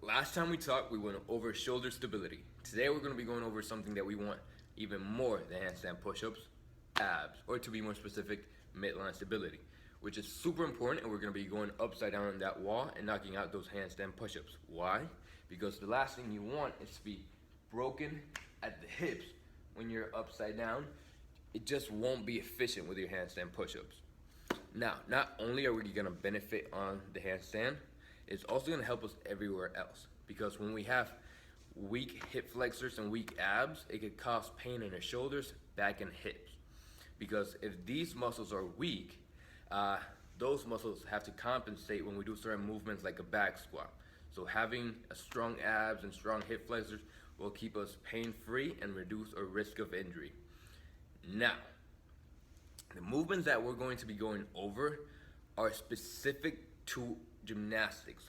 Last time we talked, we went over shoulder stability. Today we're going to be going over something that we want even more than handstand push-ups, abs, or to be more specific, midline stability, which is super important, and we're going to be going upside down on that wall and knocking out those handstand push-ups. Why? Because the last thing you want is to be broken at the hips when you're upside down. It just won't be efficient with your handstand push-ups. Now, not only are we going to benefit on the handstand, it's also going to help us everywhere else, because when we have weak hip flexors and weak abs, it could cause pain in the shoulders, back, and hips. Because if these muscles are weak, those muscles have to compensate when we do certain movements like a back squat. So having a strong abs and strong hip flexors will keep us pain-free and reduce our risk of injury. Now, the movements that we're going to be going over are specific to gymnastics.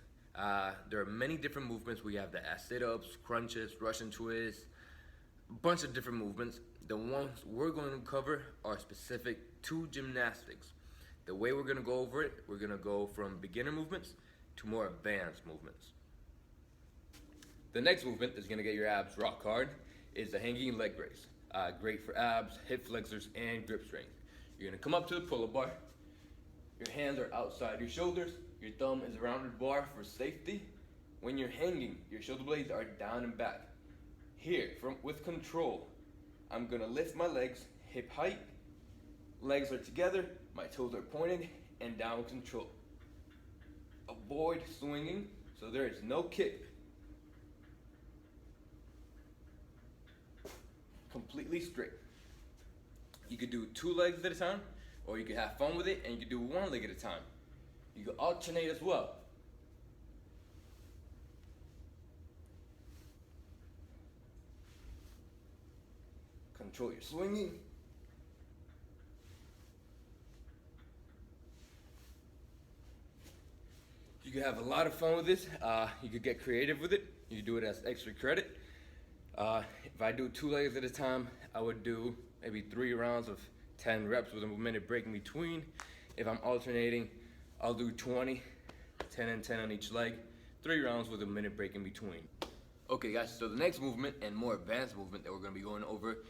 There are many different movements. We have the sit-ups, crunches, Russian twists, a bunch of different movements. The ones we're going to cover are specific to gymnastics. The way we're going to go over it, we're going to go from beginner movements to more advanced movements. The next movement that's going to get your abs rock hard is the hanging leg raise. Great for abs, hip flexors, and grip strength. You're going to come up to the pull-up bar. Your hands are outside your shoulders. Your thumb is around the bar for safety. When you're hanging, your shoulder blades are down and back. Here, with control, I'm going to lift my legs hip height. Legs are together, my toes are pointed, and down with control. Avoid swinging, so there is no kick. Completely straight. You could do 2 legs at a time, or you could have fun with it and you could do 1 leg at a time. You could alternate as well. Control your swinging. You could have a lot of fun with this. You could get creative with it. You could do it as extra credit. If I do 2 legs at a time, I would do maybe 3 rounds of 10 reps with a minute break in between. If I'm alternating, I'll do 20, 10 and 10 on each leg, 3 rounds with a minute break in between. Okay guys, so the next movement and more advanced movement that we're going to be going over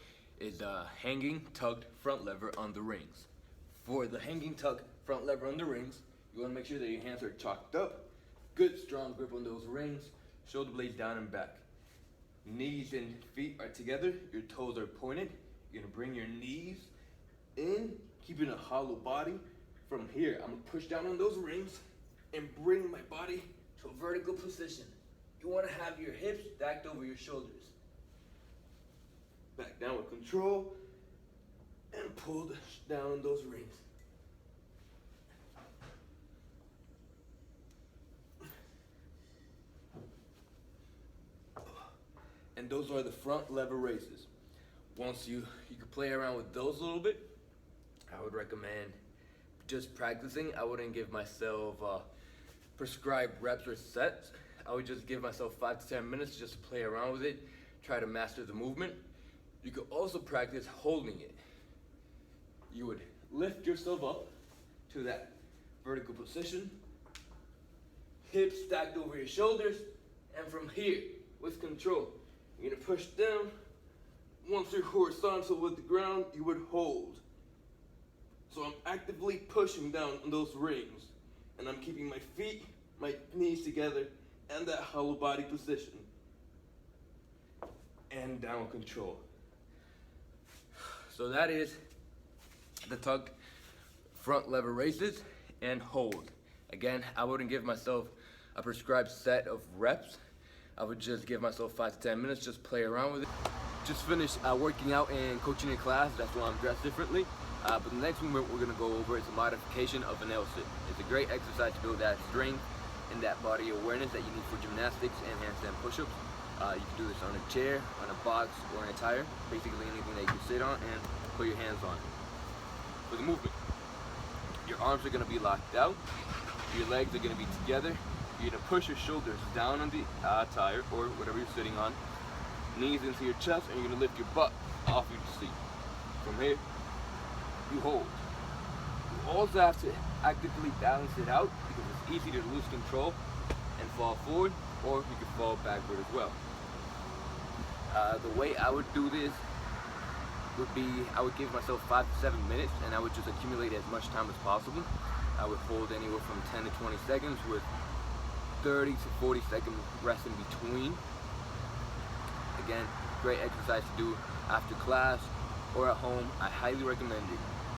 is the hanging tugged front lever on the rings. For the hanging tugged front lever on the rings, you want to make sure that your hands are chalked up, good strong grip on those rings, shoulder blades down and back. Knees and feet are together, your toes are pointed. You're going to bring your knees in, keeping a hollow body. From here, I'm going to push down on those rings and bring my body to a vertical position. You want to have your hips stacked over your shoulders. Back down with control and pull down on those rings. And those are the front lever raises. Once you can play around with those a little bit, I would recommend just practicing. I wouldn't give myself prescribed reps or sets. I would just give myself 5 to 10 minutes just to play around with it, try to master the movement. You could also practice holding it. You would lift yourself up to that vertical position, hips stacked over your shoulders, and from here, with control, you're gonna push down. Once you're horizontal with the ground, you would hold. So I'm actively pushing down on those rings, and I'm keeping my feet, my knees together, and that hollow body position. And down with control. So that is the tug front lever raises and hold. Again, I wouldn't give myself a prescribed set of reps. I would just give myself 5 to 10 minutes, just play around with it. Just finished working out and coaching in class, that's why I'm dressed differently. But the next movement we're gonna go over is a modification of an L-sit. It's a great exercise to build that strength and that body awareness that you need for gymnastics and handstand push-ups. You can do this on a chair, on a box, or in a tire. Basically anything that you can sit on and put your hands on. For the movement, your arms are gonna be locked out, your legs are gonna be together. You're gonna push your shoulders down on the tire or whatever you're sitting on, knees into your chest, and you're gonna lift your butt off your seat. From here, you hold. You also have to actively balance it out because it's easy to lose control and fall forward. or you can fall backward as well. The way I would do this would be, I would give myself 5 to 7 minutes, and I would just accumulate as much time as possible. I would hold anywhere from 10 to 20 seconds with 30 to 40 second rest in between. Again, great exercise to do after class or at home. I highly recommend it.